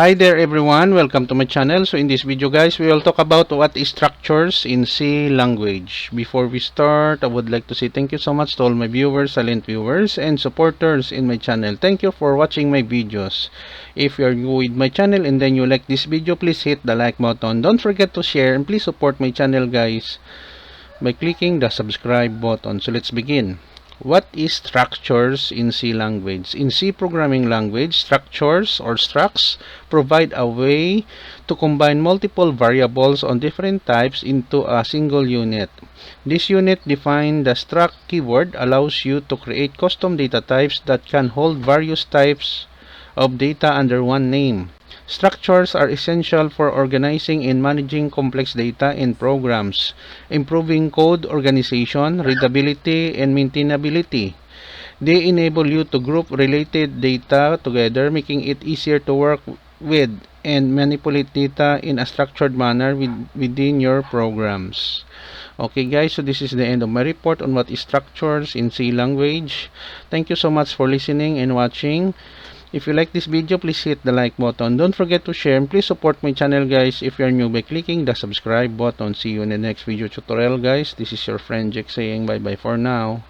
Hi there everyone, welcome to my channel. So in this video guys, we will talk about what is structures in C language. Before we start, I would like to say thank you so much to all my viewers, silent viewers, and supporters in my channel. Thank you for watching my videos. If you are new with my channel and then you like this video, please hit the like button. Don't forget to share and please support my channel guys by clicking the subscribe button. So let's begin. What is structures in C language? In C programming language, structures or structs provide a way to combine multiple variables on different types into a single unit. This unit defined the struct keyword allows you to create custom data types that can hold various types of data under one name. Structures are essential for organizing and managing complex data in programs, improving code organization, readability, and maintainability. They enable you to group related data together, making it easier to work with and manipulate data in a structured manner within your programs. Okay guys, so this is the end of my report on what is structures in C language. Thank you so much for listening and watching. If you like this video, please hit the like button. Don't forget to share and please support my channel guys if you are new by clicking the subscribe button. See you in the next video tutorial guys. This is your friend Jack saying bye bye for now.